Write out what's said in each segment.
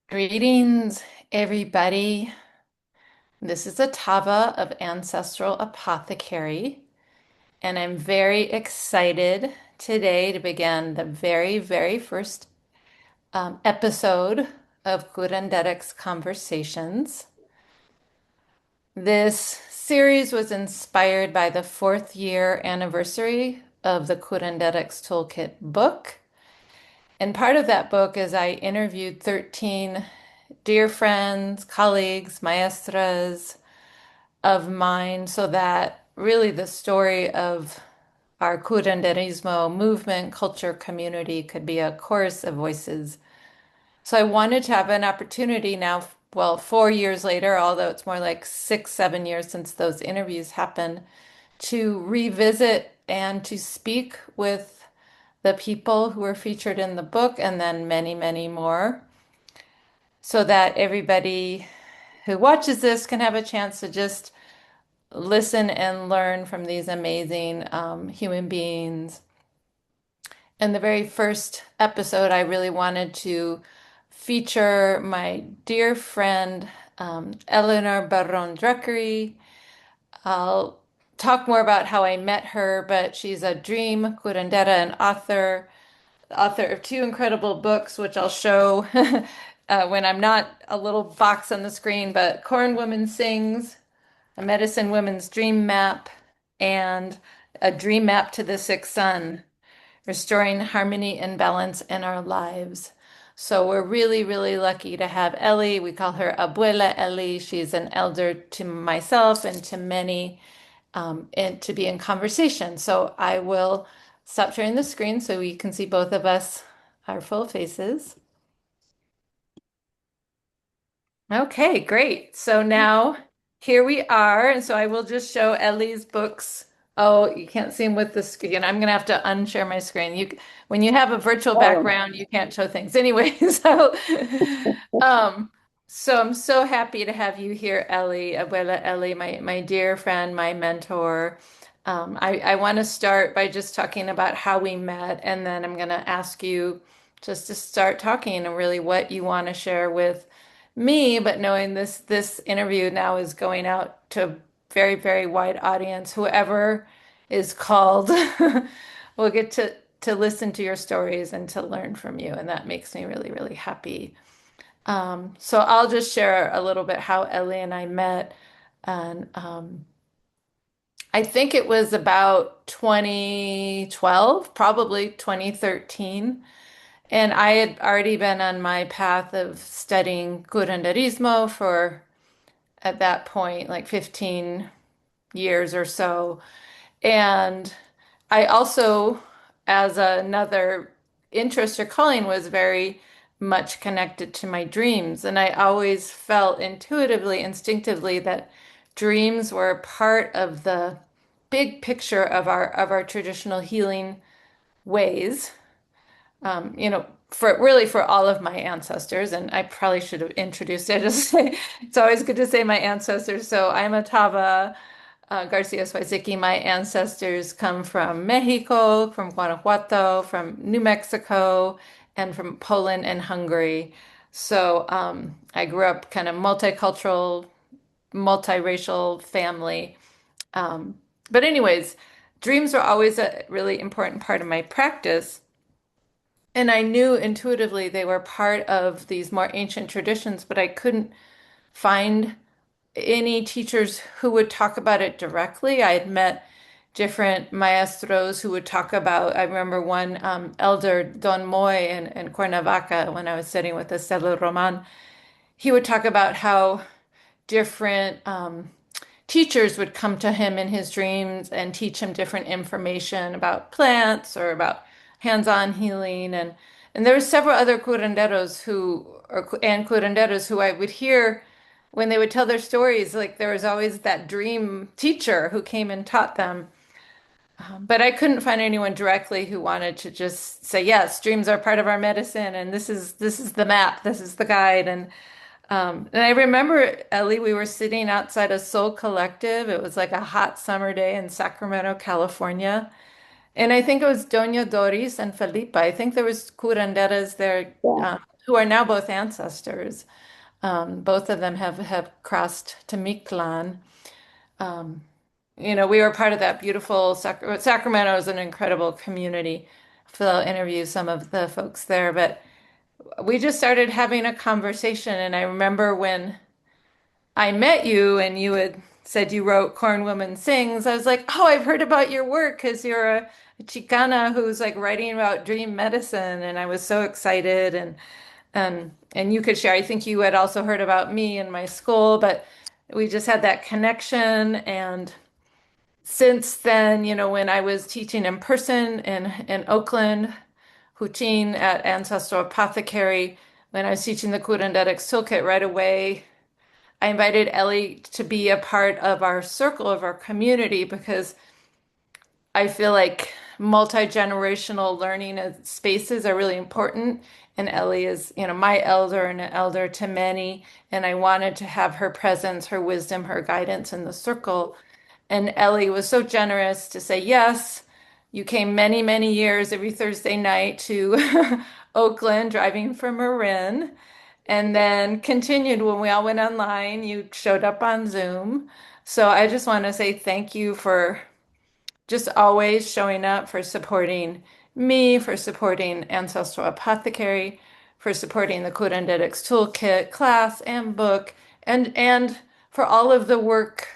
Greetings, everybody. This is Atava of Ancestral Apothecary, and I'm very excited today to begin the very first episode of Curanderx Conversations. This series was inspired by the fourth year anniversary of the Curanderx Toolkit book. And part of that book is I interviewed 13 dear friends, colleagues, maestras of mine, so that really the story of our curanderismo movement, culture, community could be a chorus of voices. So I wanted to have an opportunity now, well, 4 years later, although it's more like 6, 7 years since those interviews happened, to revisit and to speak with the people who were featured in the book and then many more, so that everybody who watches this can have a chance to just listen and learn from these amazing human beings. In the very first episode, I really wanted to feature my dear friend, Eleanor Barrón-Druckrey. I'll talk more about how I met her, but she's a dream curandera and author of two incredible books, which I'll show when I'm not a little box on the screen, but Corn Woman Sings, a Medicine Woman's Dream Map, and a Dream Map to the Sixth Sun, restoring harmony and balance in our lives. So we're really lucky to have Ellie. We call her Abuela Ellie. She's an elder to myself and to many, and to be in conversation. So I will stop sharing the screen so we can see both of us, our full faces. Okay, great. So now here we are. And so I will just show Ellie's books. Oh, you can't see them with the screen. I'm going to have to unshare my screen. When you have a virtual Oh, background, you can't show things anyway. So, um, so I'm so happy to have you here, Ellie, Abuela Ellie, my dear friend, my mentor. I want to start by just talking about how we met, and then I'm going to ask you just to start talking and really what you want to share with me, but knowing this interview now is going out to a very wide audience. Whoever is called will get to listen to your stories and to learn from you, and that makes me really happy. So I'll just share a little bit how Ellie and I met, and I think it was about 2012, probably 2013. And I had already been on my path of studying curanderismo for, at that point, like 15 years or so. And I also, as another interest or calling, was very much connected to my dreams. And I always felt intuitively, instinctively that dreams were part of the big picture of our traditional healing ways, for all of my ancestors. And I probably should have introduced it. Just say it's always good to say my ancestors. So I'm a Tava Garcia Swayziki. My ancestors come from Mexico, from Guanajuato, from New Mexico, and from Poland and Hungary. So I grew up kind of multicultural, multiracial family. Um, but anyways, dreams were always a really important part of my practice. And I knew intuitively they were part of these more ancient traditions, but I couldn't find any teachers who would talk about it directly. I had met different maestros who would talk about, I remember one elder, Don Moy in Cuernavaca, when I was studying with Estela Roman, he would talk about how different teachers would come to him in his dreams and teach him different information about plants or about hands-on healing. And there were several other curanderos and curanderas who I would hear when they would tell their stories. Like there was always that dream teacher who came and taught them. But I couldn't find anyone directly who wanted to just say, yes, dreams are part of our medicine, and this is the map, this is the guide. And I remember, Ellie, we were sitting outside a Soul Collective. It was like a hot summer day in Sacramento, California. And I think it was Doña Doris and Felipa. I think there was curanderas there yeah. who are now both ancestors. Both of them have crossed to Mictlan. Um, we were part of that beautiful Sacramento is an incredible community. So I'll interview some of the folks there, but we just started having a conversation. And I remember when I met you and you had said you wrote Corn Woman Sings, I was like, oh, I've heard about your work because you're a Chicana who's like writing about dream medicine. And I was so excited. And you could share. I think you had also heard about me and my school, but we just had that connection. And since then, when I was teaching in person in Oakland, Huchin at Ancestral Apothecary, when I was teaching the Curanderx Toolkit right away, I invited Ellie to be a part of our circle of our community because I feel like multi-generational learning spaces are really important. And Ellie is, my elder and an elder to many. And I wanted to have her presence, her wisdom, her guidance in the circle. And Ellie was so generous to say, yes, you came many, many years every Thursday night to Oakland, driving from Marin, and then continued when we all went online. You showed up on Zoom. So I just want to say thank you for just always showing up, for supporting me, for supporting Ancestral Apothecary, for supporting the Curanderx Toolkit class and book, and for all of the work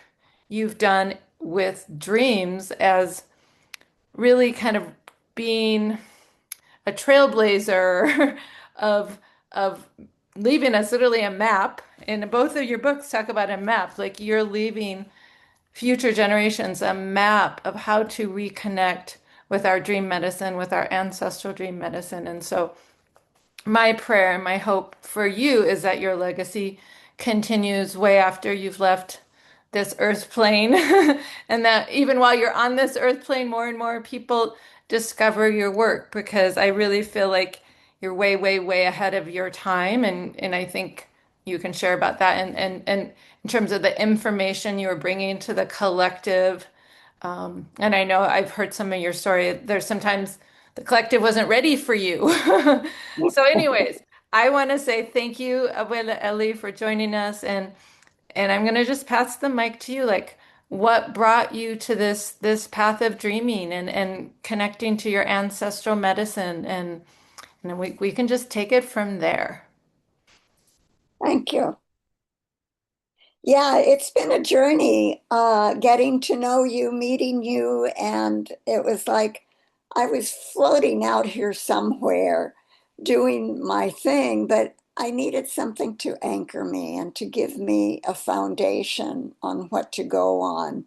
you've done with dreams as really kind of being a trailblazer of of leaving us literally a map. And both of your books talk about a map, like you're leaving future generations a map of how to reconnect with our dream medicine, with our ancestral dream medicine. And so my prayer and my hope for you is that your legacy continues way after you've left this earth plane, and that even while you're on this earth plane, more and more people discover your work because I really feel like you're way, way, way ahead of your time. And I think you can share about that. And in terms of the information you're bringing to the collective, and I know I've heard some of your story. There's sometimes the collective wasn't ready for you. So, anyways, I want to say thank you, Abuela Ellie, for joining us, and I'm gonna just pass the mic to you. Like, what brought you to this path of dreaming and connecting to your ancestral medicine, and we can just take it from there. Thank you. Yeah, it's been a journey, getting to know you, meeting you, and it was like I was floating out here somewhere doing my thing, but I needed something to anchor me and to give me a foundation on what to go on.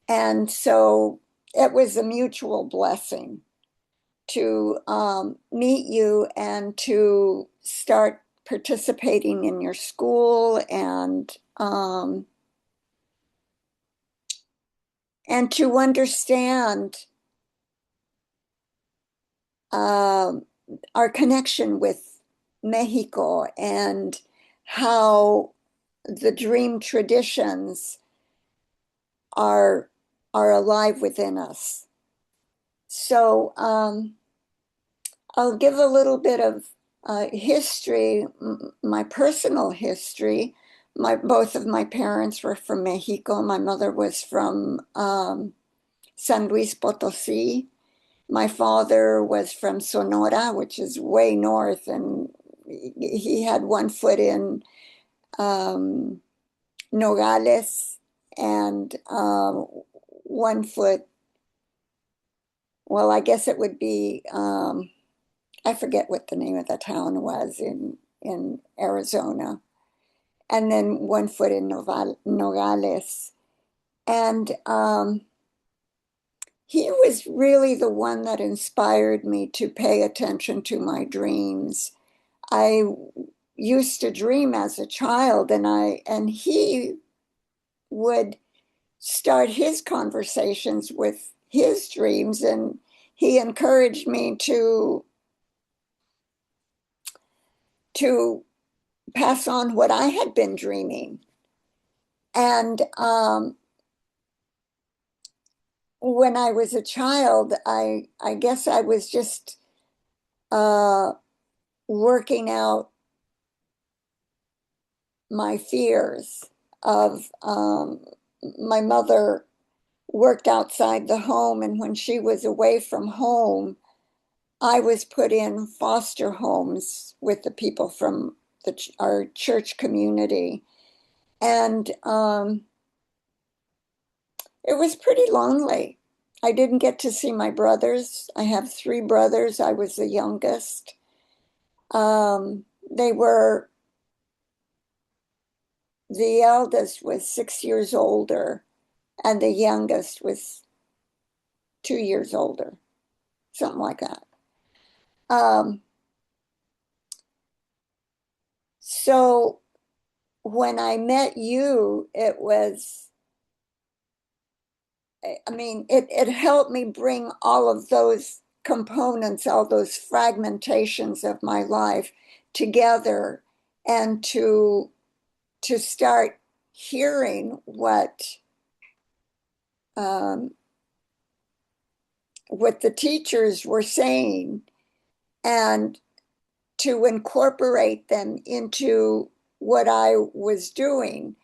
And so it was a mutual blessing to meet you and to start participating in your school and to understand um, our connection with Mexico and how the dream traditions are are alive within us. So I'll give a little bit of history, my personal history. Both of my parents were from Mexico. My mother was from San Luis Potosí. My father was from Sonora, which is way north, and he had one foot in um, Nogales and one foot, well, I guess it would be, I forget what the name of the town was in Arizona, and then one foot in Nogales. And he was really the one that inspired me to pay attention to my dreams. I used to dream as a child, and he would start his conversations with his dreams, and he encouraged me to pass on what I had been dreaming. And when I was a child, I guess I was just uh, working out my fears of my mother worked outside the home, and when she was away from home, I was put in foster homes with the people from our church community. And it was pretty lonely. I didn't get to see my brothers. I have three brothers. I was the youngest. They were, the eldest was 6 years older, and the youngest was 2 years older, something like that. Um, so when I met you, it was, I mean, it helped me bring all of those components, all those fragmentations of my life together, and to start hearing um, what the teachers were saying, and to incorporate them into what I was doing.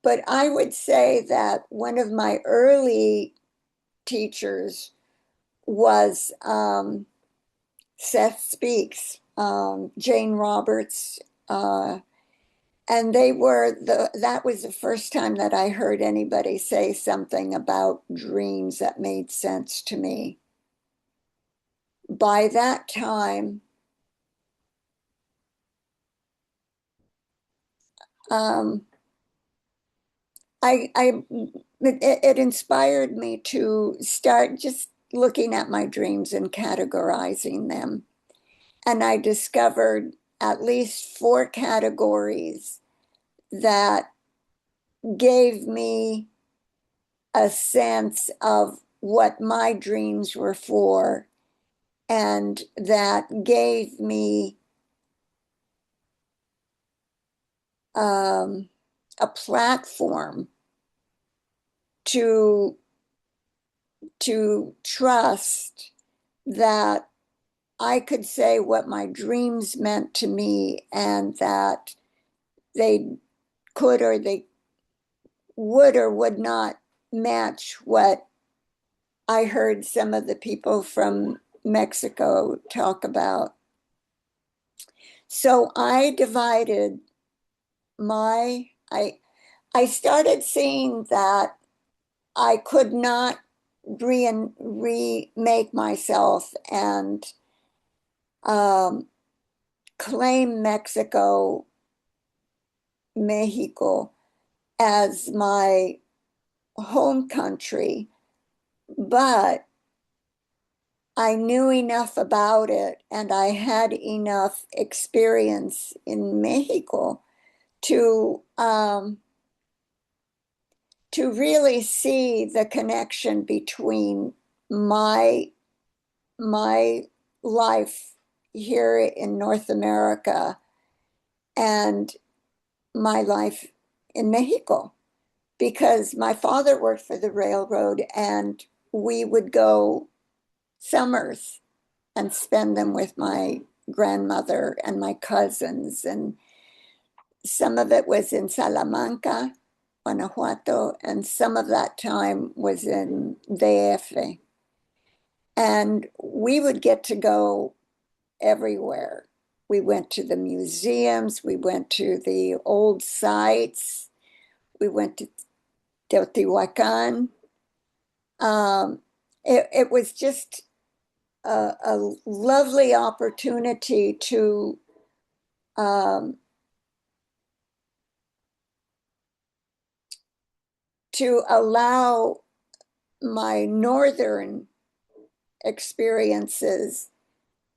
But I would say that one of my early teachers was Seth Speaks, Jane Roberts, and that was the first time that I heard anybody say something about dreams that made sense to me. By that time, um, it inspired me to start just looking at my dreams and categorizing them. And I discovered at least four categories that gave me a sense of what my dreams were for, and that gave me um, a platform to trust that I could say what my dreams meant to me, and that they could or they would or would not match what I heard some of the people from Mexico talk about. So I divided my I started seeing that I could not remake myself and um, claim Mexico as my home country, but I knew enough about it and I had enough experience in Mexico to really see the connection between my my life here in North America and my life in Mexico, because my father worked for the railroad and we would go summers and spend them with my grandmother and my cousins. And some of it was in Salamanca, Guanajuato, and some of that time was in DF. And we would get to go everywhere. We went to the museums, we went to the old sites, we went to Teotihuacan. Um, it was just a lovely opportunity um, to allow my northern experiences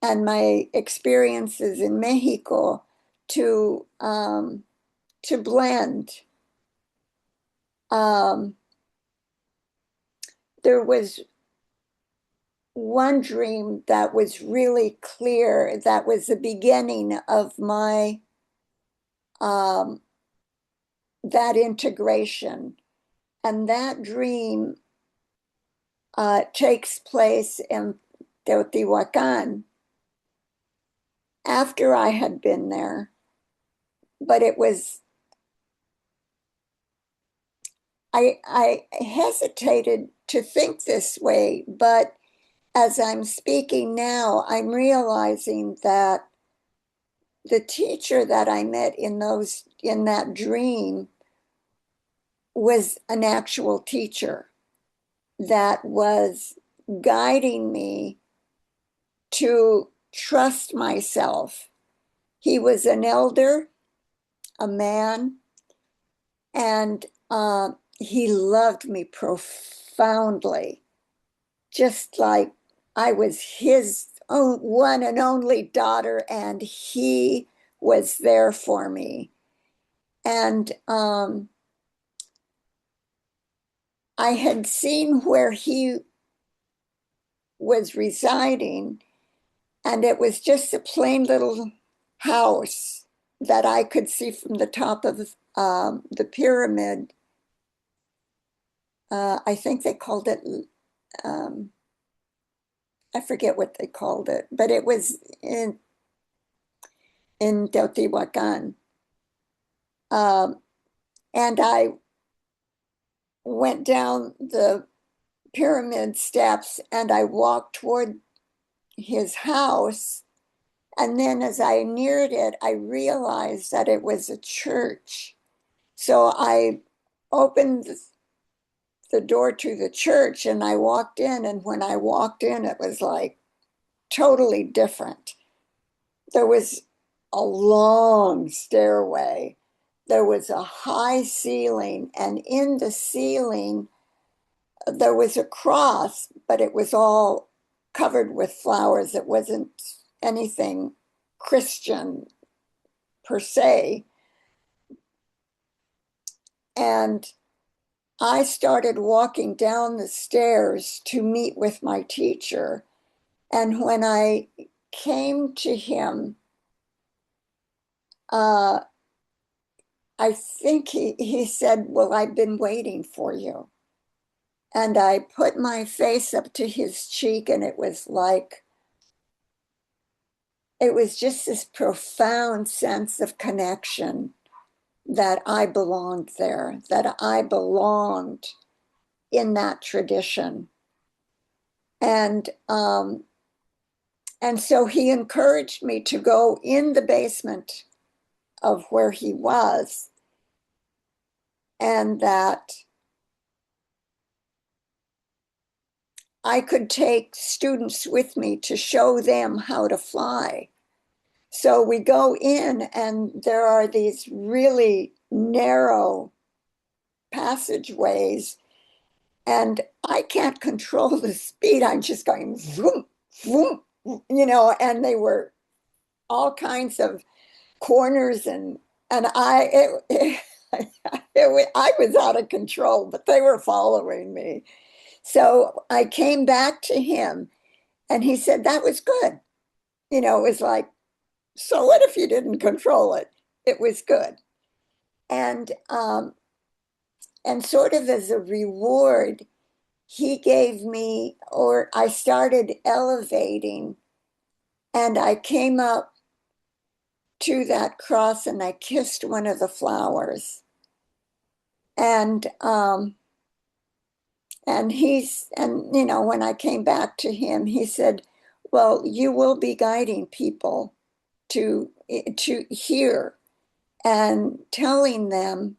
and my experiences in Mexico to blend. Um, there was one dream that was really clear. That was the beginning of my um, that integration, and that dream takes place in Teotihuacan. after I had been there, but it was, I hesitated to think this way, but as I'm speaking now, I'm realizing that the teacher that I met in that dream was an actual teacher that was guiding me to trust myself. He was an elder, a man, and he loved me profoundly, just like I was his own one and only daughter, and he was there for me. And I had seen where he was residing, and it was just a plain little house that I could see from the top of the pyramid. I think they called it, um, I forget what they called it, but it was in Teotihuacan. Um, and I went down the pyramid steps and I walked toward his house. And then as I neared it, I realized that it was a church. So I opened the door to the church and I walked in. And when I walked in, it was like totally different. There was a long stairway. There was a high ceiling, and in the ceiling, there was a cross, but it was all covered with flowers. It wasn't anything Christian per se. And I started walking down the stairs to meet with my teacher. And when I came to him, uh, I think he said, "Well, I've been waiting for you." And I put my face up to his cheek, and it was just this profound sense of connection that I belonged there, that I belonged in that tradition. And and so he encouraged me to go in the basement of where he was, and that I could take students with me to show them how to fly. So we go in, and there are these really narrow passageways, and I can't control the speed. I'm just going vroom, vroom, and they were all kinds of corners, and I was out of control, but they were following me. So I came back to him, and he said that was good. It was like, so what if you didn't control it? It was good. And sort of as a reward, he gave me, or I started elevating, and I came up to that cross and I kissed one of the flowers. And when I came back to him, he said, "Well, you will be guiding people to here and telling them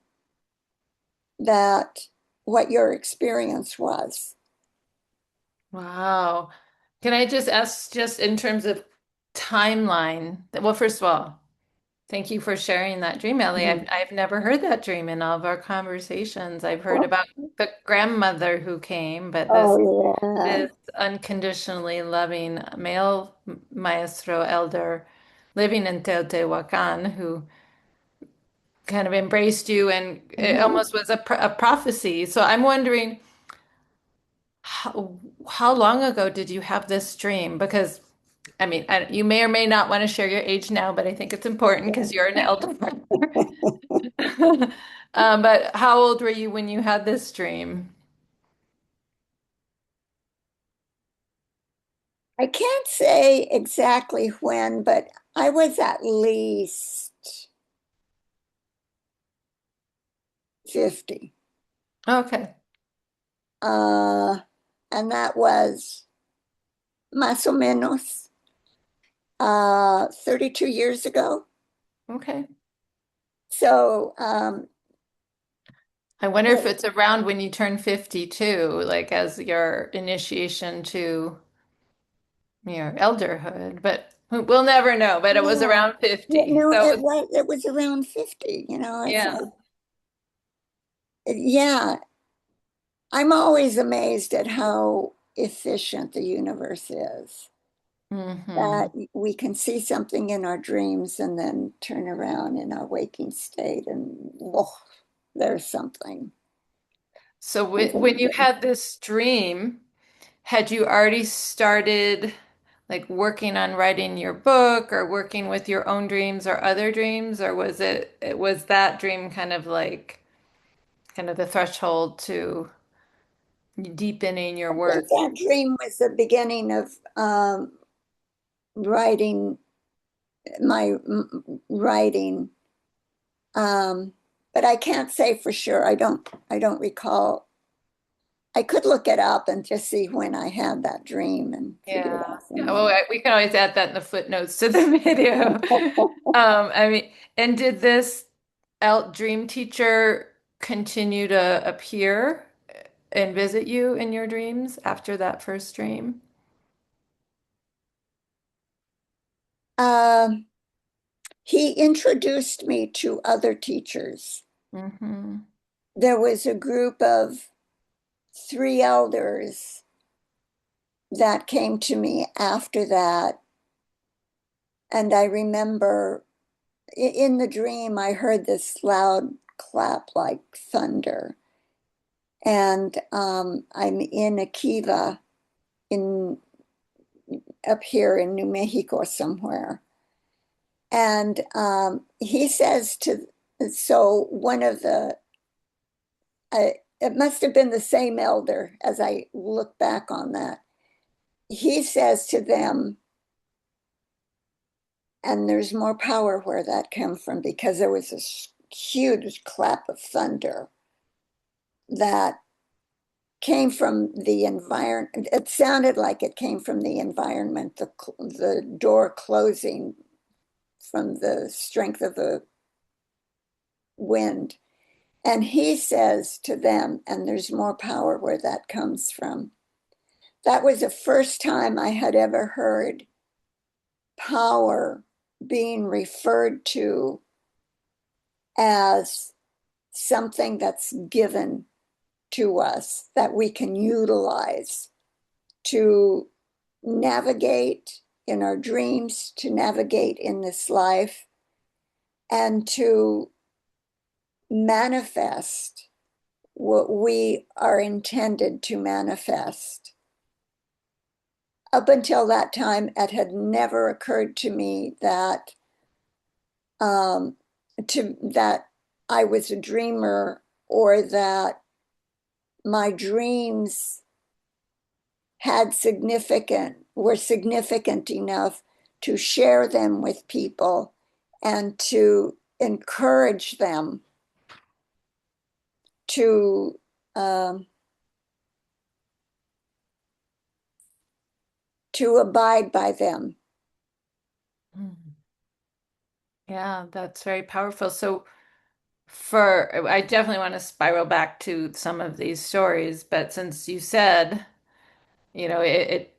that what your experience was." Wow. Can I just ask, just in terms of timeline? Well, first of all, thank you for sharing that dream, Ellie. I've Mhm. I've never heard that dream in all of our conversations. I've heard Oh, about the grandmother who came, but yeah. this unconditionally loving male maestro elder living in Teotihuacan who kind of embraced you, and it Mhm. almost was a prophecy. So I'm wondering, how long ago did you have this dream? Because I mean, you may or may not want to share your age now, but I think it's important because you're an elder brother. But how old were you when you had this dream? I can't say exactly when, but I was at least 50. Okay. Uh, and that was más o menos 32 years ago. Okay. So, I wonder if it's around when you turn 50 too, like as your initiation to your elderhood, but we'll never know. But it was yeah. around Yeah, 50. no, So it was, it was around 50, you know, it's yeah. like, yeah, I'm always amazed at how efficient the universe is. That Hmm. we can see something in our dreams and then turn around in our waking state and oh, there's something. So There's when you anything. had this dream, had you already started like working on writing your book or working with your own dreams or other dreams, or was that dream kind of like kind of the threshold to deepening your I think work? that dream was the beginning of writing writing. Um, but I can't say for sure. I don't recall. I could look it up and just see when I had that dream and figure it Yeah. out from Yeah. Well, there. we can always add that in the footnotes to the video. I mean, and did this dream teacher continue to appear and visit you in your dreams after that first dream? Um, he introduced me to other teachers. Hmm. There was a group of three elders that came to me after that. And I remember in the dream, I heard this loud clap like thunder. And I'm in a kiva in up here in New Mexico somewhere. And he says to, so one of the, it must have been the same elder as I look back on that. He says to them, and there's more power where that came from because there was this huge clap of thunder that came from the environment. It sounded like it came from the environment, the door closing from the strength of the wind. And he says to them, and there's more power where that comes from. That was the first time I had ever heard power being referred to as something that's given to us that we can utilize to navigate in our dreams, to navigate in this life, and to manifest what we are intended to manifest. Up until that time, it had never occurred to me um, that I was a dreamer or that my dreams were significant enough to share them with people and to encourage them to um, abide by them. Mm. Yeah, that's very powerful. So for I definitely want to spiral back to some of these stories, but since you said, it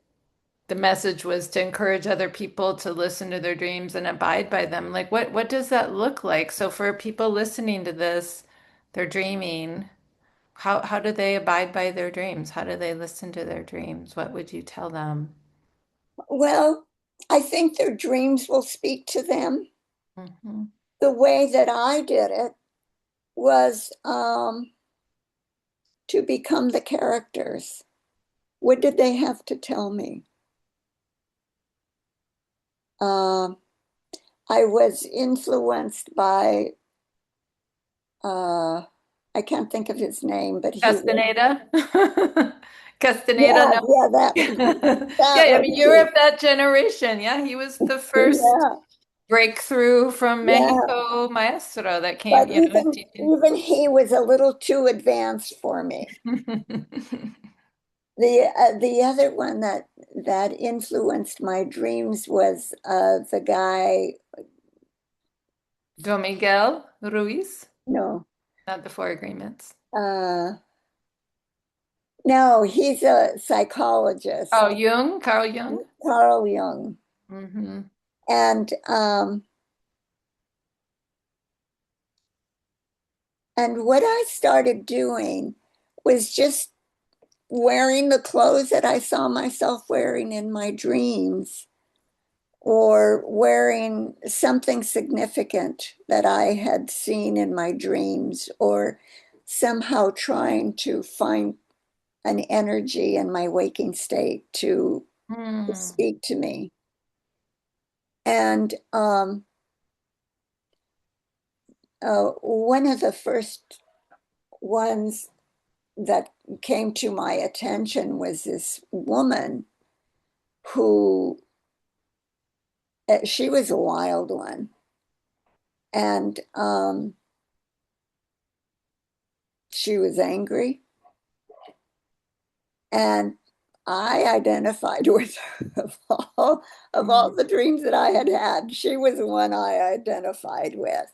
the message was to encourage other people to listen to their dreams and abide by them. Like what does that look like? So for people listening to this, they're dreaming. How do they abide by their dreams? How do they listen to their dreams? What would you tell them? Well, I think their dreams will speak to them. Hmm. The way that I did it was to become the characters. What did they have to tell me? Um, I was influenced by, uh, I can't think of his name, but he was, Castaneda? Castaneda, Yeah, no. yeah, that Yeah, I one mean, you're too. of that generation. Yeah, he was the first Yeah, breakthrough from yeah. Mexico maestro that came, But you know, even teaching. even he was a little too advanced for me. The other one that influenced my dreams was the guy. Don Miguel Ruiz, No, not the Four Agreements. uh, no, he's a Oh, psychologist, Jung, Carl Jung. Carl Jung, Hmm. and what I started doing was just wearing the clothes that I saw myself wearing in my dreams, or wearing something significant that I had seen in my dreams, or somehow trying to find an energy in my waking state to Hmm. speak to me. And one of the first ones that came to my attention was this woman who, she was a wild one. And she was angry. And I identified with her of all the dreams that I had had. She was the one I identified with.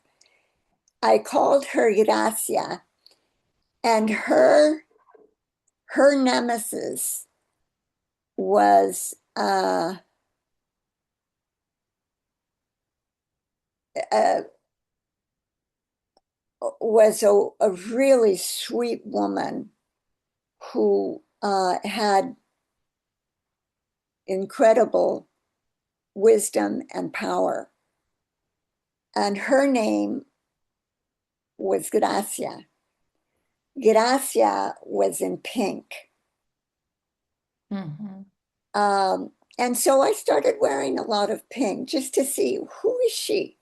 I called her Gracia, and her nemesis was uh, a really sweet woman who had incredible wisdom and power. And her name was Gracia. Gracia was in pink. Hmm. And so I started wearing a lot of pink just to see, who is she?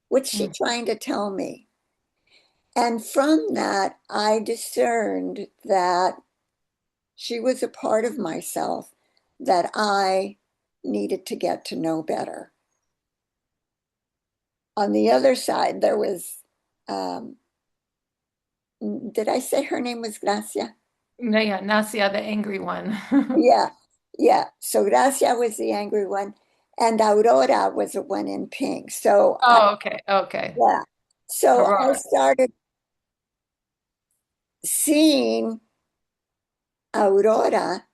What's she trying to tell me? And from that, I discerned that she was a part of myself that I needed to get to know better. On the other side, there was, um, did I say her name was Gracia? No, yeah, Nasia, the angry one. Yeah, yeah. So Gracia was the angry one, and Aurora was the one in pink. Oh, okay, okay. Yeah. So I Aurora. started seeing Aurora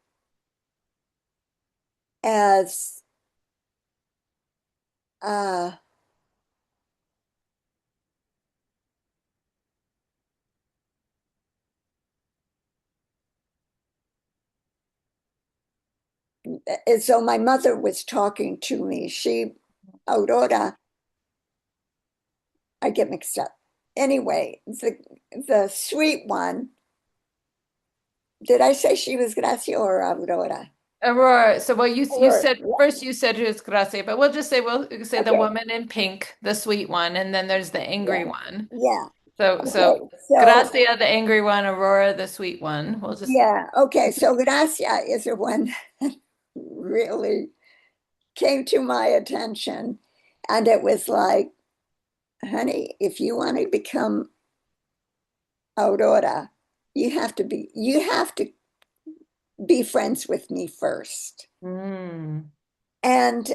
as uh, as though my mother was talking to me. Aurora, I get mixed up. Anyway, the sweet one, did I say she was Gracia or Aurora? Aurora. So, well, you Aurora, said yeah. first you said it was Gracie, but we'll say the Okay, woman in pink, the sweet one, and then there's the angry yeah, one. yeah. So Okay, so Gracia, the angry one, Aurora, the sweet one. We'll just. yeah, okay, so Gracia is the one that really came to my attention. And it was like, honey, if you want to become Aurora, you have to be friends with me first. Mm. And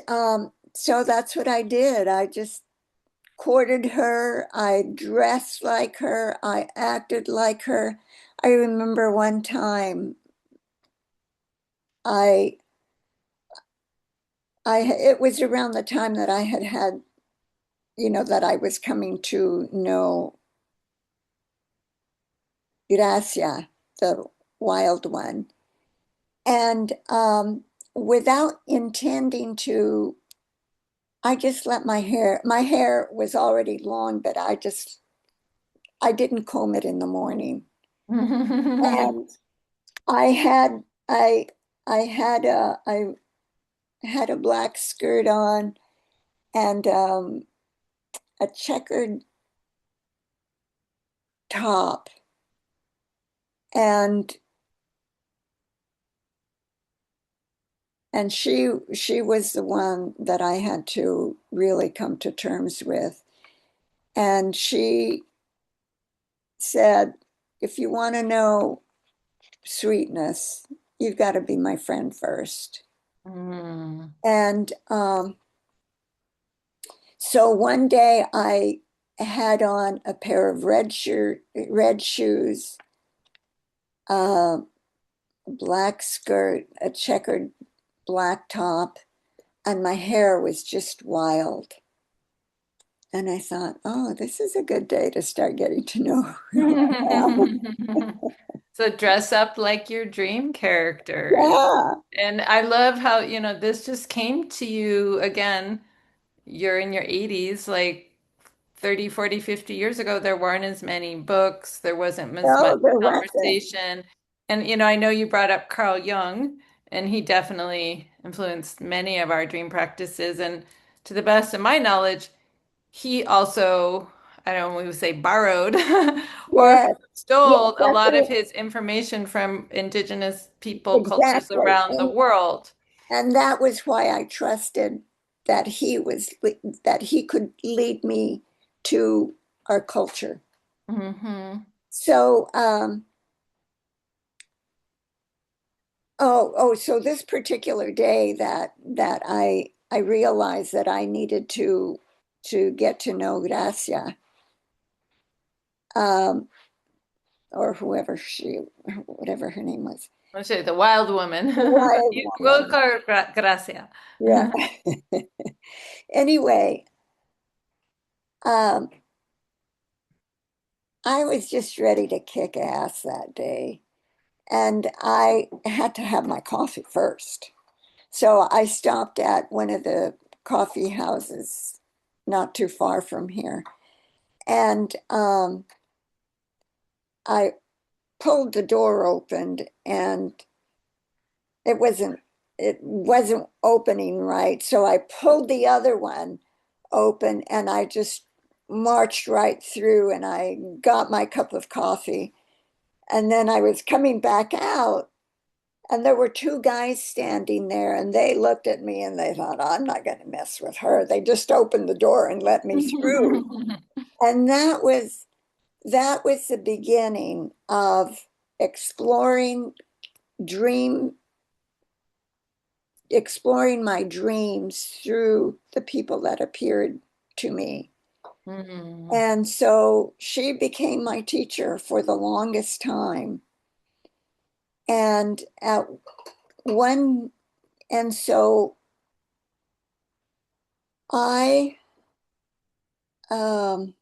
so that's what I did. I just courted her. I dressed like her. I acted like her. I remember one time I it was around the time that I had, that I was coming to know Gracia, the wild one. And without intending to, I just let my hair was already long, but I didn't comb it in the morning. And I had, I had a black skirt on, and a checkered top. And And she was the one that I had to really come to terms with. And she said, if you want to know sweetness, you've got to be my friend first. Mm. And so one day I had on a pair of red shoes, a black skirt, a checkered black top, and my hair was just wild. And I thought, oh, this is a good day to start getting to know who I am. So dress up like your dream characters. Yeah. And I love how, this just came to you again. You're in your 80s, like 30, 40, 50 years ago, there weren't as many books, there wasn't as much No, there wasn't. conversation. And, I know you brought up Carl Jung, and he definitely influenced many of our dream practices. And to the best of my knowledge, he also, I don't know, we would say borrowed or Yes. Yes, stole a that's lot of it. his information from indigenous people, cultures Exactly. around the world. And that was why I trusted that that he could lead me to our culture. Hmm. So, so this particular day that I realized that I needed to get to know Gracia, um, or whatever her name was, I'll show you the wild woman. the wild We'll woman. call her Gracia. Yeah. Anyway, um, I was just ready to kick ass that day. And I had to have my coffee first. So I stopped at one of the coffee houses not too far from here. And I pulled the door open and it wasn't opening right. So I pulled the other one open and I just marched right through and I got my cup of coffee. And then I was coming back out. And there were two guys standing there, and they looked at me and they thought, I'm not going to mess with her. They just opened the door and let me through. And that was the beginning of exploring dream, exploring my dreams through the people that appeared to me. Mm. And so she became my teacher for the longest time. And at one, and so I, um,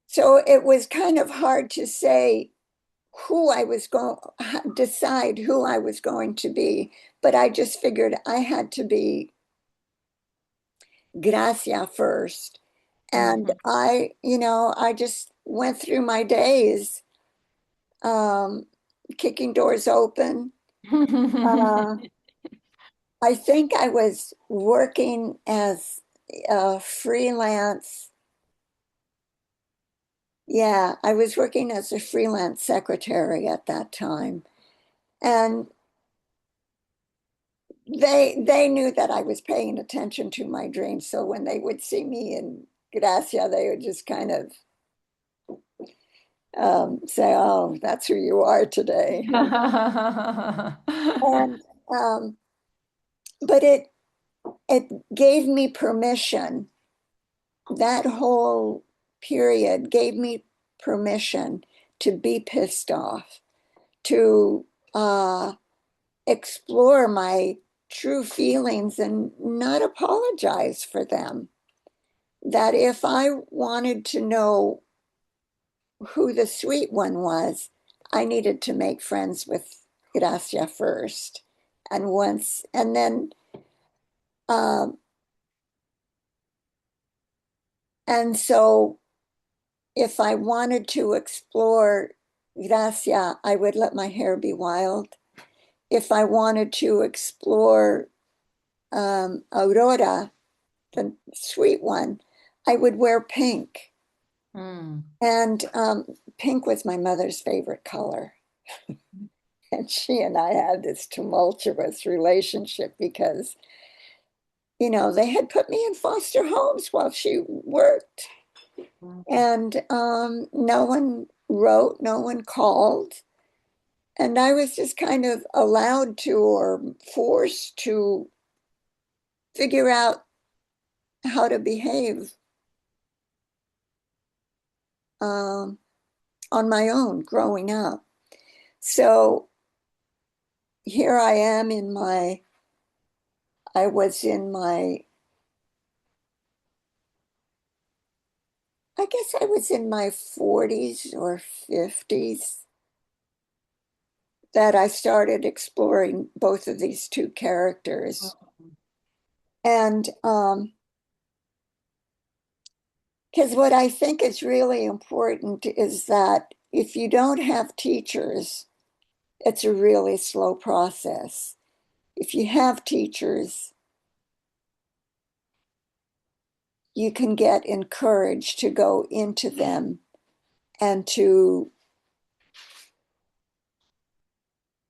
so it was kind of hard to say who I was going, decide who I was going to be, but I just figured I had to be Gracia first. And Mhm. I just went through my days, um, kicking doors open. Uh, I think I was working as a freelance. Yeah, I was working as a freelance secretary at that time. And they knew that I was paying attention to my dreams. So when they would see me in Gracia, they would just kind of say, "Oh, that's who you are today." And um, but it gave me permission. That whole period gave me permission to be pissed off, to explore my true feelings and not apologize for them. That if I wanted to know who the sweet one was, I needed to make friends with Gracia first. And then, um, and so if I wanted to explore Gracia, I would let my hair be wild. If I wanted to explore Aurora, the sweet one, I would wear pink. Mm. And pink was my mother's favorite color. And she and I had this tumultuous relationship because, they had put me in foster homes while she worked. And no one wrote, no one called. And I was just kind of allowed to or forced to figure out how to behave um, on my own growing up. So here I am I was in my, I guess I was in my 40s or 50s that I started exploring both of these two characters. And because what I think is really important is that if you don't have teachers, it's a really slow process. If you have teachers, you can get encouraged to go into them and to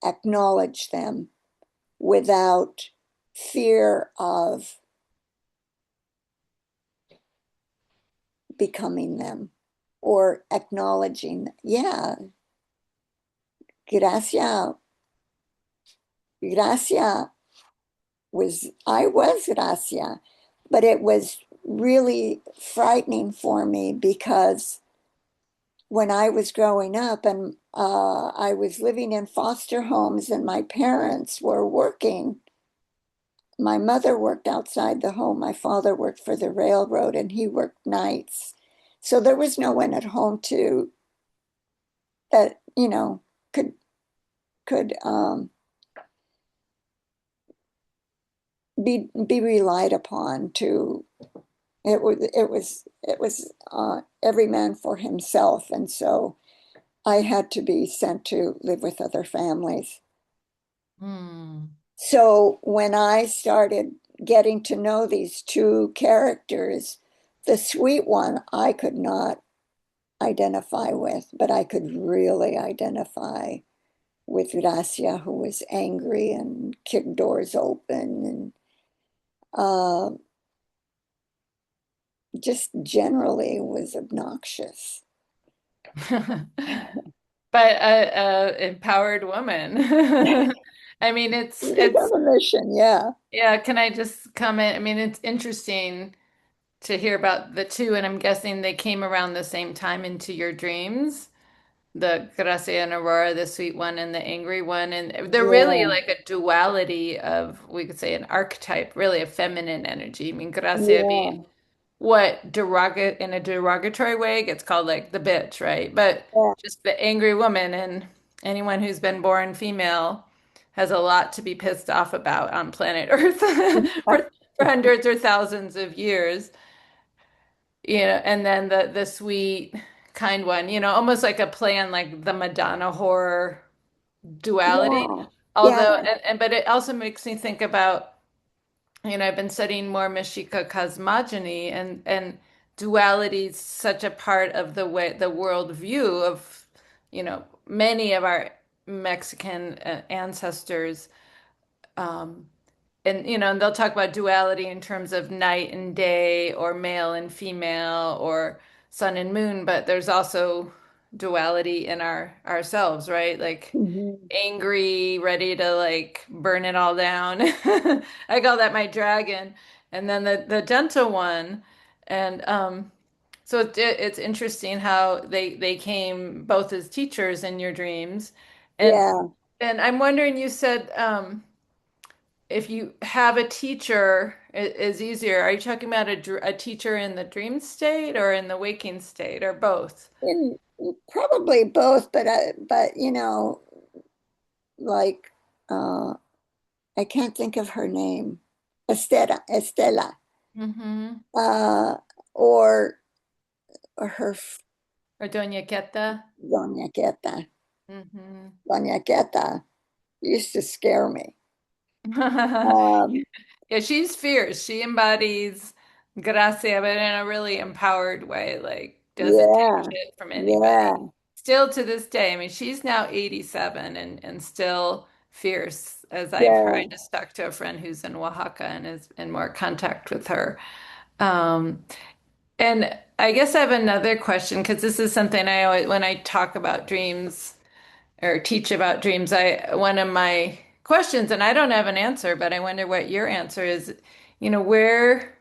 acknowledge them without fear of becoming them or acknowledging, yeah, gracia, gracia I was gracia, but it was really frightening for me because when I was growing up and I was living in foster homes and my parents were working. My mother worked outside the home. My father worked for the railroad and he worked nights. So there was no one at home to that, could be relied upon to it was every man for himself. And so I had to be sent to live with other families. Mm. So when I started getting to know these two characters, the sweet one I could not identify with, but I could really identify with Gracia, who was angry and kicked doors open and uh, just generally was obnoxious. But a empowered woman. I mean, He was on a mission, yeah. yeah, can I just comment? I mean, it's interesting to hear about the two, and I'm guessing they came around the same time into your dreams. The Gracia and Aurora, the sweet one and the angry one. And they're really Yeah, like a duality of, we could say, an archetype, really a feminine energy. I mean, Gracia being yeah, what in a derogatory way gets called like the bitch, right? But yeah. just the angry woman, and anyone who's been born female has a lot to be pissed off about on planet Earth for hundreds or thousands of years. And then the sweet kind one, almost like a play on like the Madonna horror duality. Yeah, yeah. Although, but it also makes me think about, I've been studying more Mexica cosmogony, and duality is such a part of the world view of, many of our Mexican ancestors. Um, and they'll talk about duality in terms of night and day, or male and female, or sun and moon, but there's also duality in ourselves, right? Like Mhm. angry, ready to like burn it all down. I call that my dragon. And then the gentle one. And so it's interesting how they came both as teachers in your dreams. And Yeah. and I'm wondering, you said if you have a teacher is easier. Are you talking about a teacher in the dream state or in the waking state, or both? And probably both, but like uh I can't think of her name. Estela. Mm-hmm. Uh or her Or Doña Queta? Doña Queta. Mm-hmm. Doña Queta used to scare me. Um Yeah, she's fierce. She embodies Gracia, but in a really empowered way, like doesn't take Yeah, shit from yeah, anybody. Still to this day, I mean, she's now 87 and still fierce, as I've heard. I yeah. just talked to a friend who's in Oaxaca and is in more contact with her. Um, and I guess I have another question because this is something I always, when I talk about dreams or teach about dreams, one of my questions, and I don't have an answer, but I wonder what your answer is, where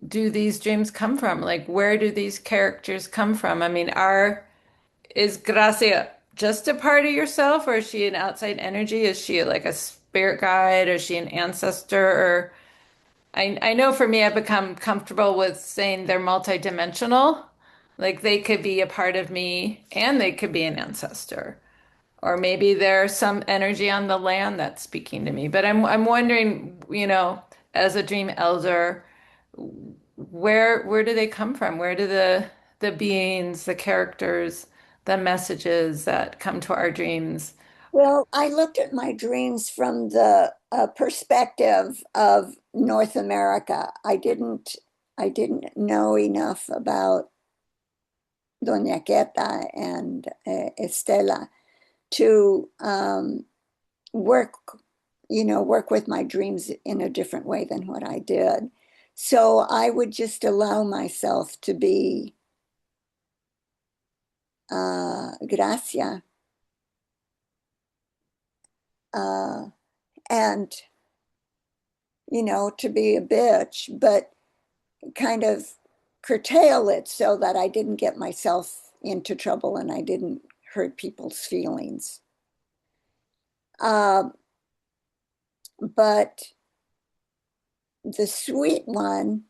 do these dreams come from? Like, where do these characters come from? I mean, is Gracia just a part of yourself, or is she an outside energy? Is she like a spirit guide, or is she an ancestor? Or I know for me, I've become comfortable with saying they're multidimensional. Like they could be a part of me, and they could be an ancestor. Or maybe there's some energy on the land that's speaking to me. But I'm wondering, as a dream elder, where do they come from? Where do the beings, the characters, the messages that come to our dreams? Well, I looked at my dreams from the perspective of North America. I didn't know enough about Doña Queta and Estela to work, work with my dreams in a different way than what I did. So I would just allow myself to be Gracia, uh, and, to be a bitch, but kind of curtail it so that I didn't get myself into trouble and I didn't hurt people's feelings. Uh, but the sweet one,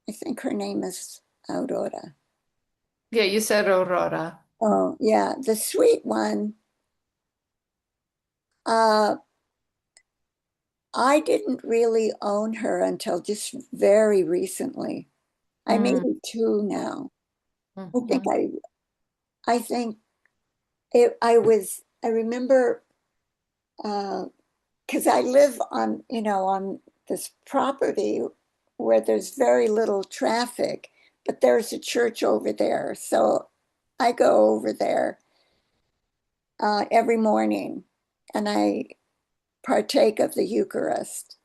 I think her name is Aurora. Yeah, you said Aurora. Oh, yeah, the sweet one. Uh, I didn't really own her until just very recently. I'm Mm, 82 now. I think mhm, I think I remember, because I live on this property where there's very little traffic, but there's a church over there. So I go over there every morning and I partake of the Eucharist.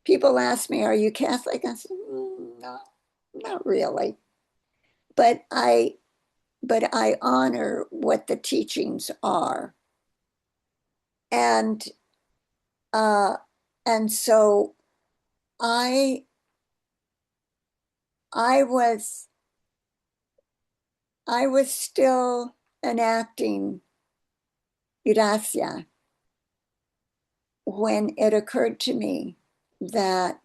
People ask me, "Are you Catholic?" I say, "No, not really." But I honor what the teachings are. And uh, and so I I was I was still enacting Gracia when it occurred to me that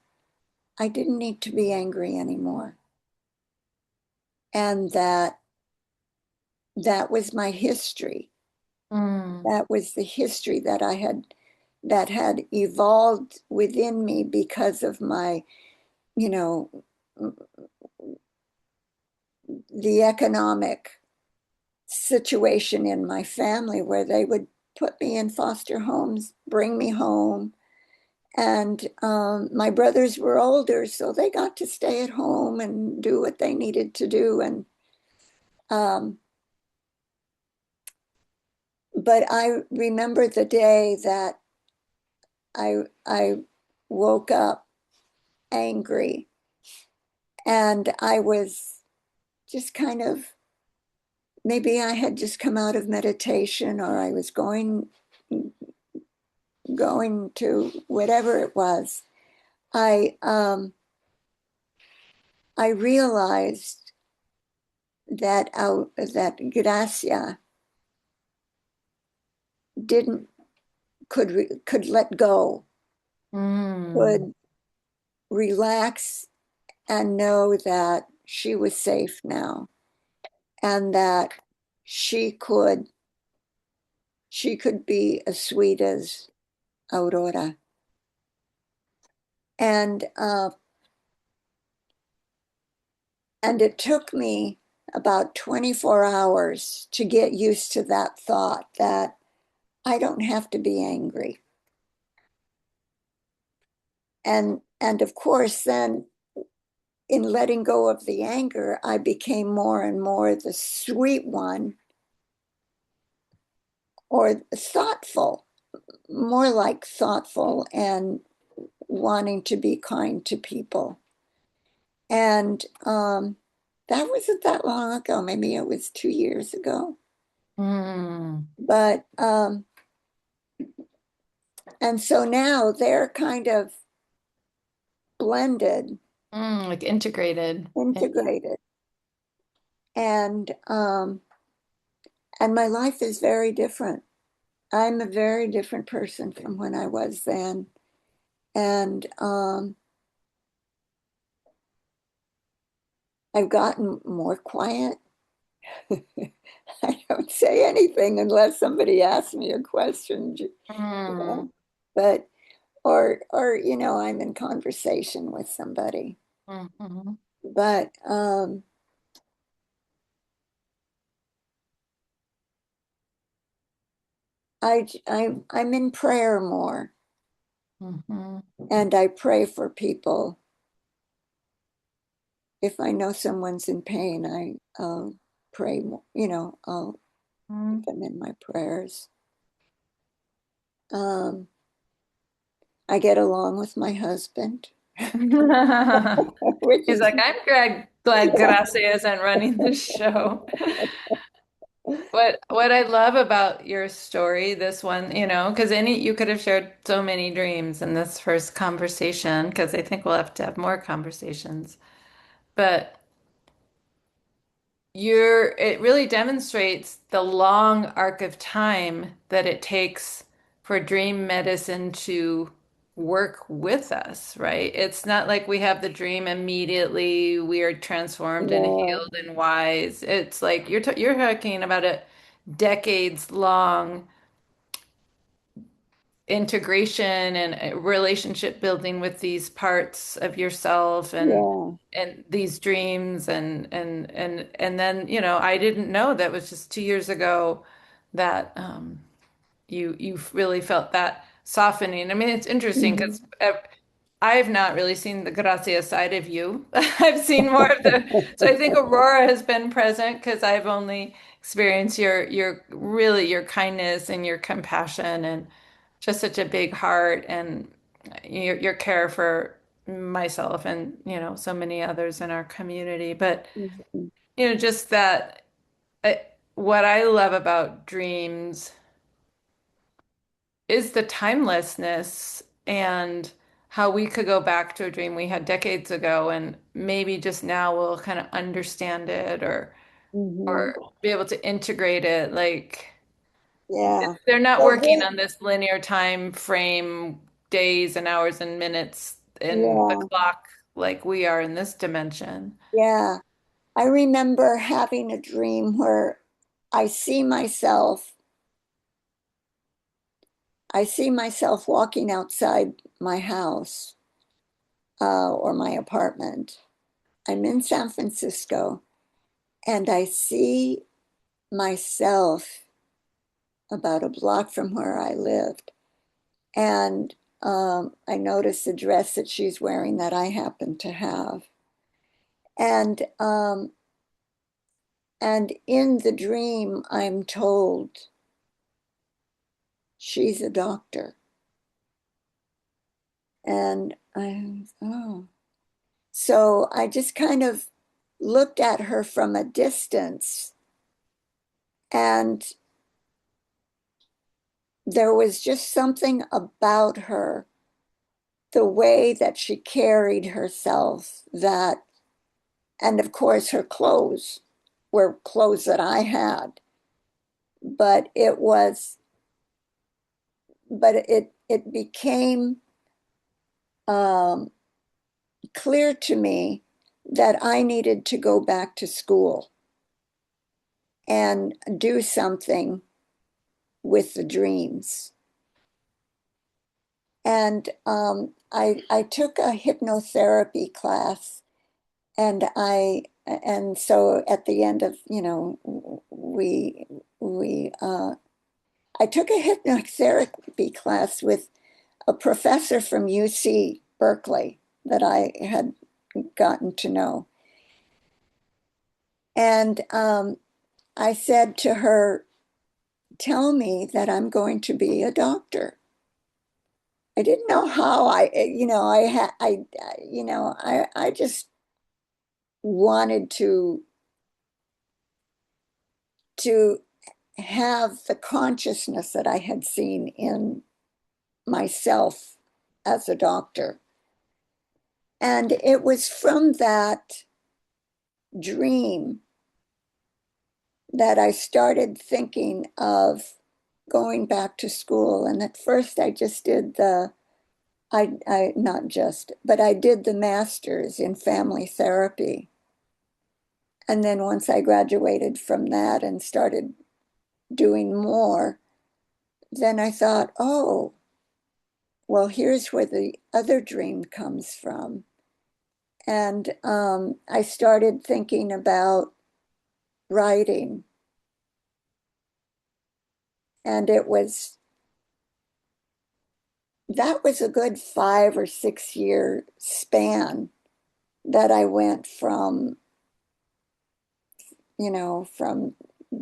I didn't need to be angry anymore, and that was my history. mm, That was the history that had evolved within me because of my, you know, the economic situation in my family where they would put me in foster homes, bring me home. And my brothers were older, so they got to stay at home and do what they needed to do. And um, but I remember the day that I woke up angry, and I was just kind of, maybe I had just come out of meditation, or I was going to whatever it was. I realized that Gracia didn't could let go, mm, could relax, and know that she was safe now, and that she could she could be as sweet as Aurora. And it took me about 24 hours to get used to that thought that I don't have to be angry. And of course then in letting go of the anger, I became more and more the sweet one or thoughtful, more like thoughtful and wanting to be kind to people. And that wasn't that long ago. Maybe it was 2 years ago. Mm, But, and so now they're kind of blended, like integrated. integrated. And, and my life is very different. I'm a very different person from when I was then. And I've gotten more quiet. I don't say anything unless somebody asks me a question, you Mm, know. But or I'm in conversation with somebody. mhm, But I'm in prayer more, mhm, and I pray for people. If I know someone's in pain, I'll pray more, I'll put mm. them in my prayers. Um, I get along with my husband, which He's is like, I'm glad yeah, Gracia isn't running the show. What I love about your story, this one, because any you could have shared so many dreams in this first conversation, because I think we'll have to have more conversations. But it really demonstrates the long arc of time that it takes for dream medicine to work with us, right? It's not like we have the dream immediately, we are transformed and no, healed and wise. It's like you're talking about a decades long integration and relationship building with these parts of yourself yeah, and these dreams and then I didn't know that was just 2 years ago that you really felt that softening. I mean, it's interesting mhm. because I've not really seen the Gracia side of you. I've seen more of the, so I think Aurora has been present because I've only experienced your really your kindness and your compassion and just such a big heart and your care for myself and so many others in our community. But Mhm. just that what I love about dreams is the timelessness and how we could go back to a dream we had decades ago and maybe just now we'll kind of understand it Mhm. or be able to integrate it. Like Yeah. they're not Well, working on this linear time frame, days and hours and minutes in the yeah, clock like we are in this dimension. yeah. I remember having a dream where I see myself, I see myself walking outside my house or my apartment. I'm in San Francisco and I see myself about a block from where I lived. And I notice the dress that she's wearing that I happen to have. And and in the dream, I'm told she's a doctor. And oh. So I just kind of looked at her from a distance, and there was just something about her, the way that she carried herself, that, and of course, her clothes were clothes that I had, but it became um, clear to me that I needed to go back to school and do something with the dreams. And I took a hypnotherapy class, and so at the end of we I took a hypnotherapy class with a professor from UC Berkeley that I had gotten to know. And I said to her, tell me that I'm going to be a doctor. I didn't know how I just wanted to have the consciousness that I had seen in myself as a doctor. And it was from that dream that I started thinking of going back to school. And at first I just did I not just, but I did the master's in family therapy. And then once I graduated from that and started doing more, then I thought, oh, well, here's where the other dream comes from. And I started thinking about writing. And that was a good 5 or 6 year span that I went from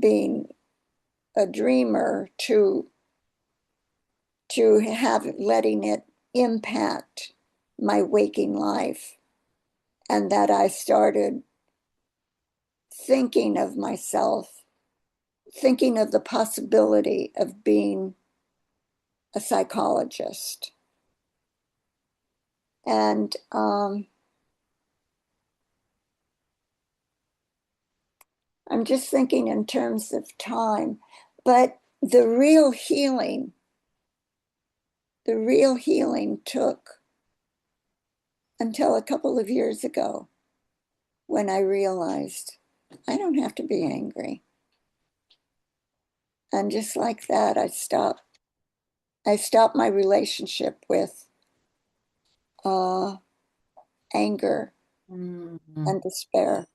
being a dreamer to have letting it impact my waking life. And that I started thinking of myself, thinking of the possibility of being a psychologist. And I'm just thinking in terms of time, but the real healing took until a couple of years ago when I realized I don't have to be angry. And just like that, I stopped my relationship with uh, anger Mhm. and despair.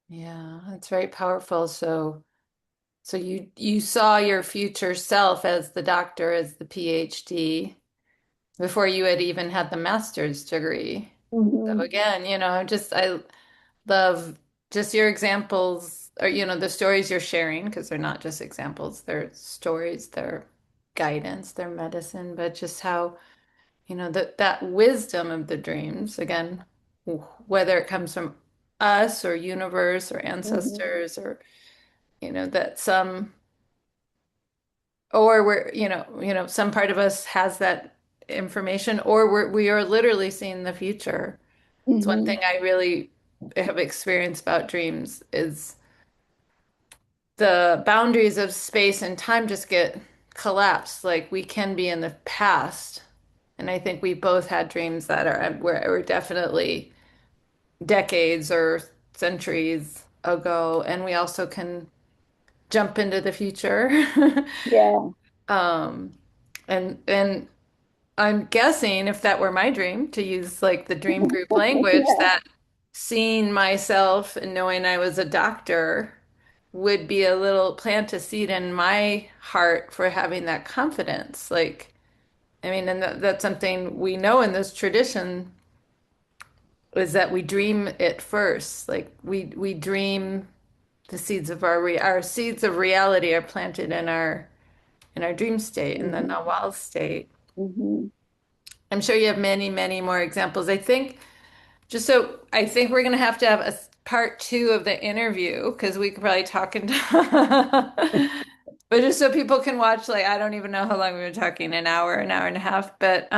Yeah, that's very powerful. So you saw your future self as the doctor, as the PhD, before you had even had the master's degree. So Mhm. again, I love just your examples or the stories you're sharing because they're not just examples, they're stories, they're guidance, they're medicine, but just how, that wisdom of the dreams, again, whether it comes from us or universe or Mhm. ancestors or, that or some part of us has that information or we are literally seeing the future. It's one thing Mhm. I really have experienced about dreams is the boundaries of space and time just get collapsed. Like we can be in the past. And I think we both had dreams that were definitely decades or centuries ago. And we also can jump into the future. Yeah. Um, and I'm guessing if that were my dream, to use like the dream group language, Yeah. that seeing myself and knowing I was a doctor would be a little plant a seed in my heart for having that confidence. Like, I mean, and that's something we know in this tradition is that we dream it first. Like we dream the seeds of our seeds of reality are planted in our dream state, in the Mhm. nawal state. Mhm. I'm sure you have many, many more examples. I think we're going to have a part two of the interview because we could probably talk and but just so people can watch, like, I don't even know how long we were talking, an hour and a half, but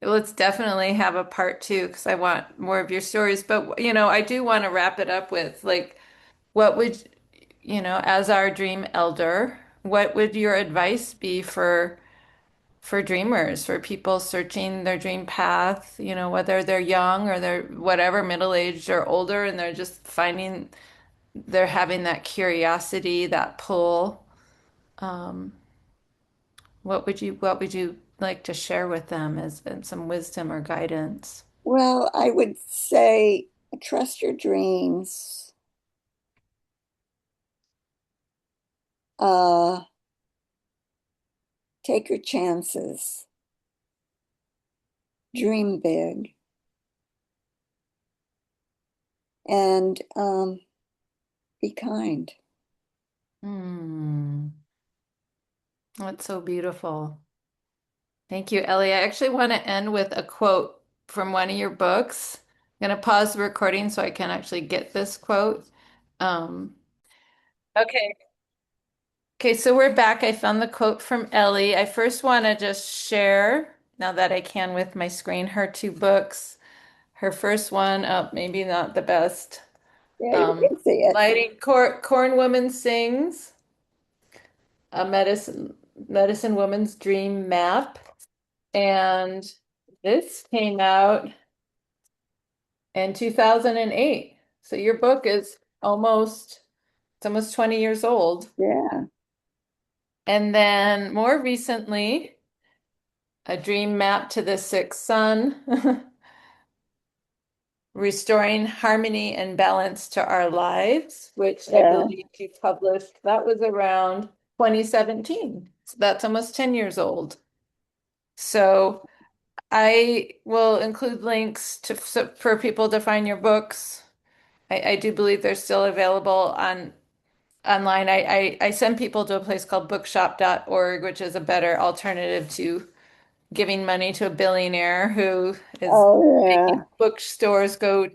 let's definitely have a part two because I want more of your stories. But, I do want to wrap it up with like, what would, as our dream elder, what would your advice be for dreamers, for people searching their dream path, whether they're young or they're whatever, middle-aged or older, and they're having that curiosity, that pull. Um, what would you like to share with them as some wisdom or guidance? Well, I would say trust your dreams. Uh, Take your chances. Dream big. and be kind. Hmm. That's so beautiful. Thank you, Ellie. I actually want to end with a quote from one of your books. I'm going to pause the recording so I can actually get this quote. Um, okay. Okay, so we're back. I found the quote from Ellie. I first want to just share, now that I can with my screen, her two books. Her first one, maybe not the best. Yeah, you Um, can see it. Corn Woman Sings, a medicine woman's dream map. And this came out in 2008. So your book is it's almost 20 years old. Yeah, And then more recently, A Dream Map to the Sixth Sun, Restoring Harmony and Balance to Our Lives, which I yeah. believe you published. That was around 2017. So that's almost 10 years old. So I will include links for people to find your books. I do believe they're still available online. I send people to a place called bookshop.org, which is a better alternative to giving money to a billionaire who is Oh, making yeah. bookstores go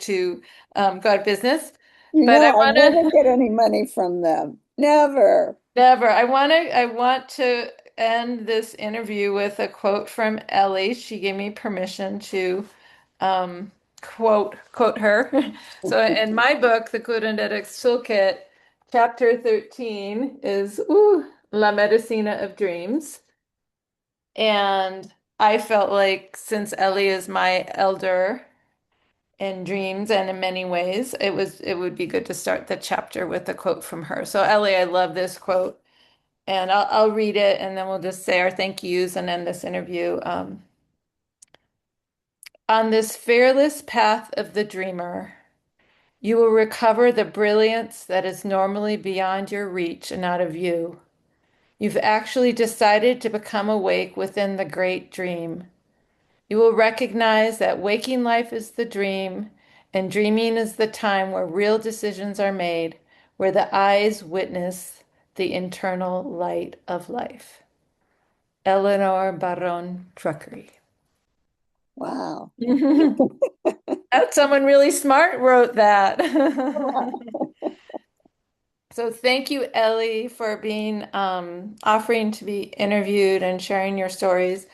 out of business. You But know, I I want never to get any money from them. Never. never. I want to end this interview with a quote from Ellie. She gave me permission to quote her. So in my book, The Curanderx Toolkit, chapter 13 is La Medicina of Dreams. And I felt like since Ellie is my elder in dreams and in many ways, it would be good to start the chapter with a quote from her. So Ellie, I love this quote. And I'll read it and then we'll just say our thank yous and end this interview. On this fearless path of the dreamer, you will recover the brilliance that is normally beyond your reach and out of view. You've actually decided to become awake within the great dream. You will recognize that waking life is the dream, and dreaming is the time where real decisions are made, where the eyes witness the internal light of life. Eleanor Barrón-Druckrey. Wow. That someone really smart wrote that. So thank you, Ellie, for being offering to be interviewed and sharing your stories.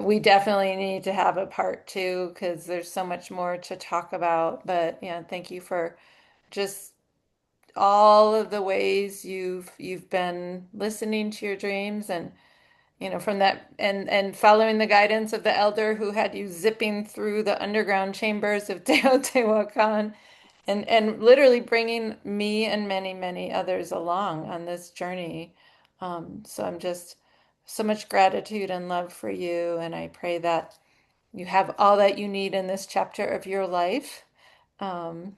We definitely need to have a part two because there's so much more to talk about. But yeah, thank you for just all of the ways you've been listening to your dreams and from that and following the guidance of the elder who had you zipping through the underground chambers of Teotihuacan and literally bringing me and many, many others along on this journey. So I'm just so much gratitude and love for you, and I pray that you have all that you need in this chapter of your life. Um,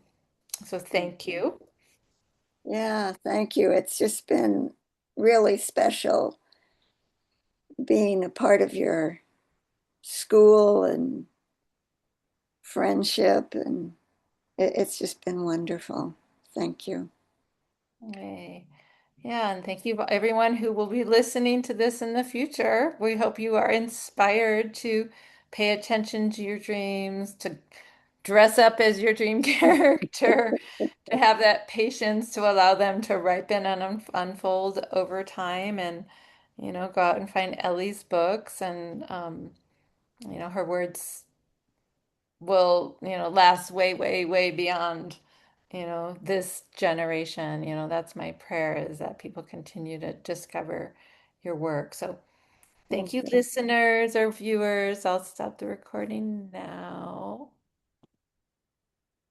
so thank you. Yeah, thank you. It's just been really special being a part of your school and friendship, and it's just been wonderful. Thank you. Yay. Yeah, and thank you everyone who will be listening to this in the future. We hope you are inspired to pay attention to your dreams, to dress up as your dream character, to have that patience to allow them to ripen and unfold over time, and go out and find Ellie's books, and her words will, last way, way, way beyond, this generation. That's my prayer is that people continue to discover your work. So thank Thank you, you. listeners or viewers. I'll stop the recording now.